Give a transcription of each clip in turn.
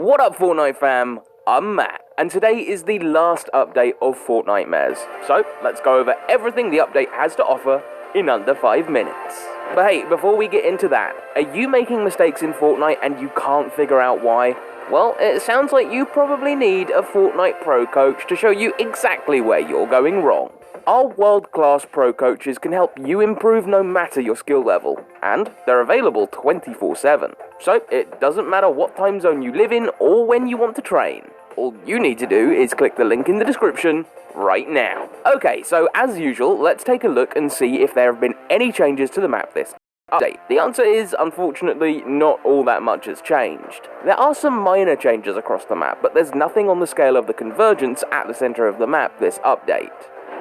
What up, Fortnite fam? I'm Matt, and today is the last update of Fortnitemares. So, let's go over everything the update has to offer in under 5 minutes. But hey, before we get into that, are you making mistakes in Fortnite and you can't figure out why? Well, it sounds like you probably need a Fortnite Pro Coach to show you exactly where you're going wrong. Our world-class Pro Coaches can help you improve no matter your skill level, and they're available 24/7. So, it doesn't matter what time zone you live in or when you want to train. All you need to do is click the link in the description right now. Okay, so as usual, let's take a look and see if there have been any changes to the map this update. The answer is, unfortunately, not all that much has changed. There are some minor changes across the map, but there's nothing on the scale of the convergence at the center of the map this update.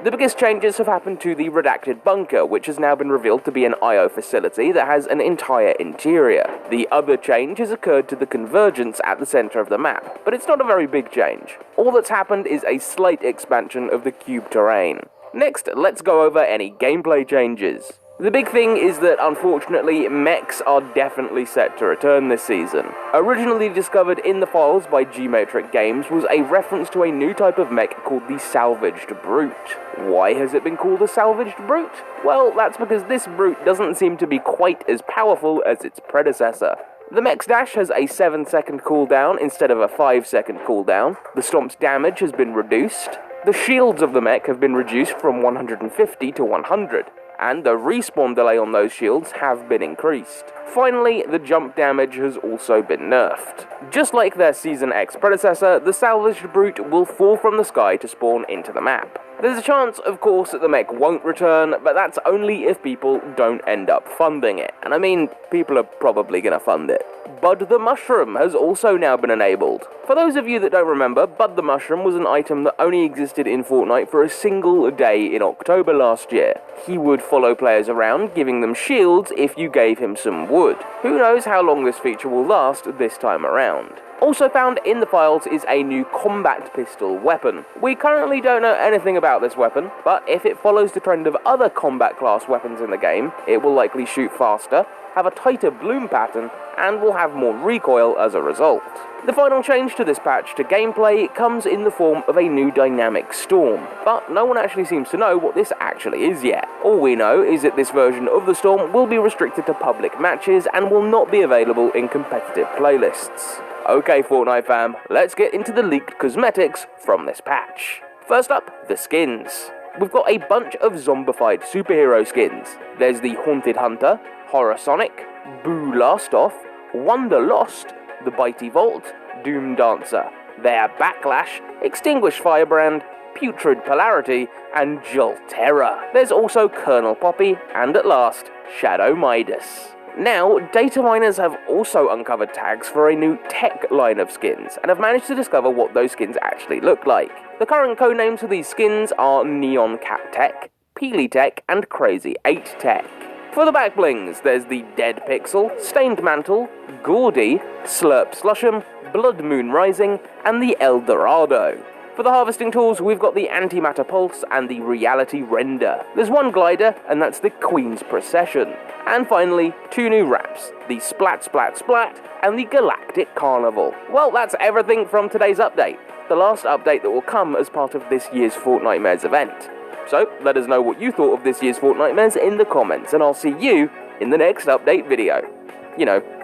The biggest changes have happened to the redacted bunker, which has now been revealed to be an IO facility that has an entire interior. The other change has occurred to the convergence at the center of the map, but it's not a very big change. All that's happened is a slight expansion of the cube terrain. Next, let's go over any gameplay changes. The big thing is that, unfortunately, mechs are definitely set to return this season. Originally discovered in the files by G-Matrix Games was a reference to a new type of mech called the Salvaged Brute. Why has it been called a Salvaged Brute? Well, that's because this brute doesn't seem to be quite as powerful as its predecessor. The mech's dash has a 7-second cooldown instead of a 5-second cooldown. The stomp's damage has been reduced. The shields of the mech have been reduced from 150 to 100. And the respawn delay on those shields have been increased. Finally, the jump damage has also been nerfed. Just like their Season X predecessor, the Salvaged Brute will fall from the sky to spawn into the map. There's a chance, of course, that the mech won't return, but that's only if people don't end up funding it. And I mean, people are probably gonna fund it. Bud the Mushroom has also now been enabled. For those of you that don't remember, Bud the Mushroom was an item that only existed in Fortnite for a single day in October last year. He would follow players around, giving them shields if you gave him some wood. Who knows how long this feature will last this time around. Also found in the files is a new combat pistol weapon. We currently don't know anything about this weapon, but if it follows the trend of other combat class weapons in the game, it will likely shoot faster, have a tighter bloom pattern, and will have more recoil as a result. The final change to this patch to gameplay comes in the form of a new dynamic storm, but no one actually seems to know what this actually is yet. All we know is that this version of the storm will be restricted to public matches and will not be available in competitive playlists. Okay, Fortnite fam, let's get into the leaked cosmetics from this patch. First up, the skins. We've got a bunch of zombified superhero skins. There's the Haunted Hunter, Horror Sonic, Boo Last Off, Wonder Lost, the Bitey Vault, Doom Dancer, Their Backlash, Extinguished Firebrand, Putrid Polarity, and Jolt Terror. There's also Colonel Poppy, and at last, Shadow Midas. Now, data miners have also uncovered tags for a new tech line of skins, and have managed to discover what those skins actually look like. The current codenames for these skins are Neon Cat Tech, Peely Tech, and Crazy 8 Tech. For the back blings, there's the Dead Pixel, Stained Mantle, Gaudy, Slurp Slush'em, Blood Moon Rising, and the El Dorado. For the harvesting tools, we've got the Antimatter Pulse and the Reality Render. There's one glider, and that's the Queen's Procession. And finally, 2 new wraps, the Splat Splat Splat and the Galactic Carnival. Well, that's everything from today's update, the last update that will come as part of this year's Fortnitemares event. So, let us know what you thought of this year's Fortnitemares in the comments, and I'll see you in the next update video. You know,